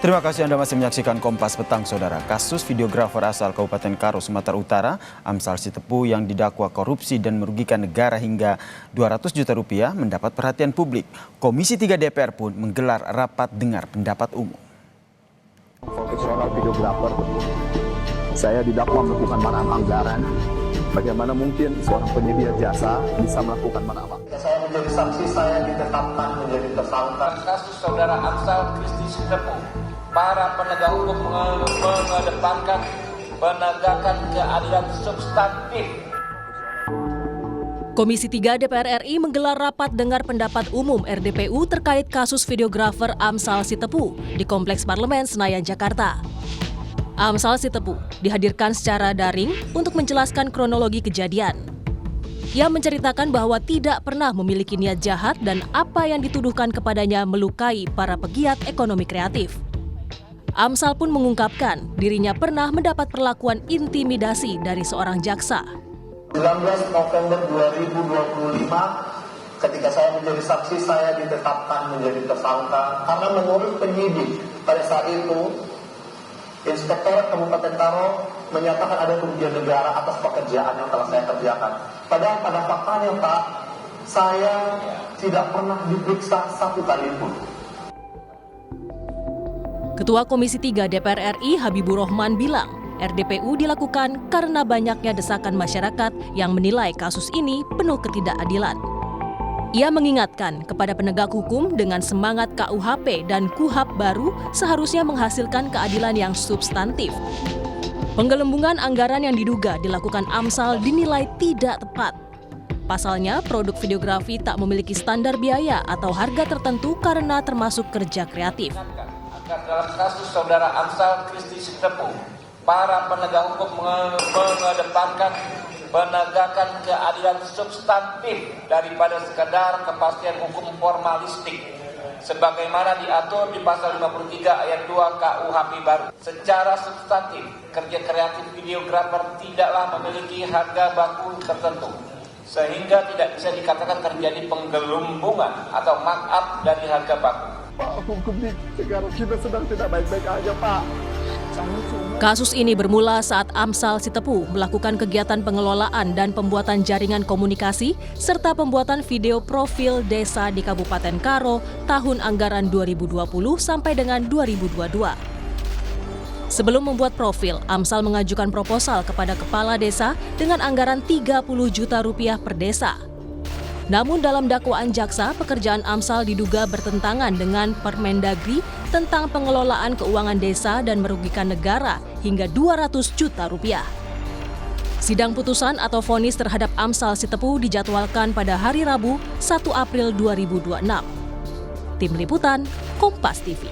Terima kasih Anda masih menyaksikan Kompas Petang, Saudara. Kasus videografer asal Kabupaten Karo, Sumatera Utara, Amsal Sitepu yang didakwa korupsi dan merugikan negara hingga 200 juta rupiah mendapat perhatian publik. Komisi 3 DPR pun menggelar rapat dengar pendapat umum. Profesional videografer, saya didakwa melakukan mahar anggaran. Bagaimana mungkin seorang penyedia jasa bisa melakukan mahar? Saya menjadi saksi, saya ditetapkan menjadi tersangka. Kasus saudara Amsal Kristi Sitepu, para penegak hukum mengedepankan penegakan keadilan substantif. Komisi 3 DPR RI menggelar rapat dengar pendapat umum RDPU terkait kasus videografer Amsal Sitepu di Kompleks Parlemen Senayan, Jakarta. Amsal Sitepu dihadirkan secara daring untuk menjelaskan kronologi kejadian. Ia menceritakan bahwa tidak pernah memiliki niat jahat dan apa yang dituduhkan kepadanya melukai para pegiat ekonomi kreatif. Amsal pun mengungkapkan dirinya pernah mendapat perlakuan intimidasi dari seorang jaksa. 19 November 2025, ketika saya menjadi saksi, saya ditetapkan menjadi tersangka karena menurut penyidik pada saat itu, Inspektorat Kabupaten Karo menyatakan ada kerugian negara atas pekerjaan yang telah saya kerjakan. Padahal pada faktanya, Pak, saya tidak pernah diperiksa satu kali pun. Ketua Komisi 3 DPR RI Habibur Rahman bilang, RDPU dilakukan karena banyaknya desakan masyarakat yang menilai kasus ini penuh ketidakadilan. Ia mengingatkan kepada penegak hukum dengan semangat KUHP dan KUHAP baru seharusnya menghasilkan keadilan yang substantif. Penggelembungan anggaran yang diduga dilakukan Amsal dinilai tidak tepat. Pasalnya, produk videografi tak memiliki standar biaya atau harga tertentu karena termasuk kerja kreatif. Dalam kasus saudara Amsal Kristi Sitepu, para penegak hukum mengedepankan penegakan keadilan substantif daripada sekedar kepastian hukum formalistik sebagaimana diatur di pasal 53 ayat 2 KUHP baru. Secara substantif, kerja kreatif videografer tidaklah memiliki harga baku tertentu sehingga tidak bisa dikatakan terjadi penggelembungan atau markup dari harga baku. Pak, hukum di negara kita sedang tidak baik-baik aja, Pak. Kasus ini bermula saat Amsal Sitepu melakukan kegiatan pengelolaan dan pembuatan jaringan komunikasi serta pembuatan video profil desa di Kabupaten Karo tahun anggaran 2020 sampai dengan 2022. Sebelum membuat profil, Amsal mengajukan proposal kepada kepala desa dengan anggaran 30 juta rupiah per desa. Namun dalam dakwaan jaksa, pekerjaan Amsal diduga bertentangan dengan Permendagri tentang pengelolaan keuangan desa dan merugikan negara hingga 200 juta rupiah. Sidang putusan atau vonis terhadap Amsal Sitepu dijadwalkan pada hari Rabu 1 April 2026. Tim Liputan, Kompas TV.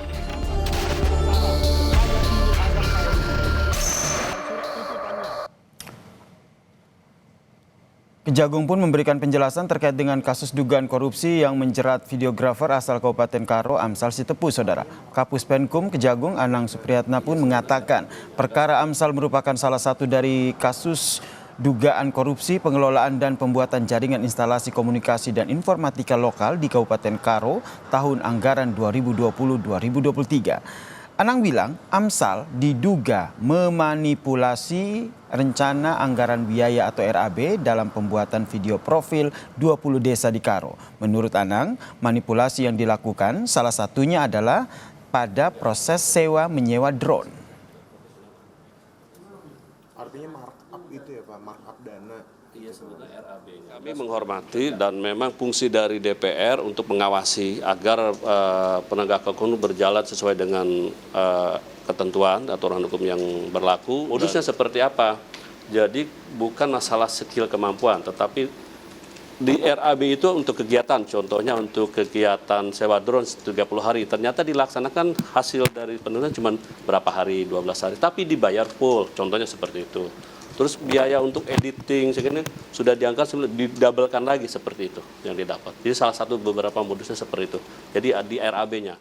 Kejagung pun memberikan penjelasan terkait dengan kasus dugaan korupsi yang menjerat videografer asal Kabupaten Karo, Amsal Sitepu, Saudara. Kapus Penkum Kejagung Anang Supriyatna pun mengatakan perkara Amsal merupakan salah satu dari kasus dugaan korupsi pengelolaan dan pembuatan jaringan instalasi komunikasi dan informatika lokal di Kabupaten Karo tahun anggaran 2020-2023. Anang bilang Amsal diduga memanipulasi rencana anggaran biaya atau RAB dalam pembuatan video profil 20 desa di Karo. Menurut Anang, manipulasi yang dilakukan salah satunya adalah pada proses sewa menyewa drone. Artinya markup itu ya Pak, markup dana. Iya, sebenarnya RAB. Kami menghormati dan memang fungsi dari DPR untuk mengawasi agar penegak hukum berjalan sesuai dengan ketentuan aturan hukum yang berlaku. Modusnya seperti apa? Jadi bukan masalah skill kemampuan, tetapi di RAB itu untuk kegiatan, contohnya untuk kegiatan sewa drone 30 hari, ternyata dilaksanakan hasil dari penelitian cuma berapa hari, 12 hari, tapi dibayar full, contohnya seperti itu. Terus biaya untuk editing segini sudah diangkat, didabelkan lagi seperti itu yang didapat. Jadi salah satu beberapa modusnya seperti itu. Jadi di RAB-nya.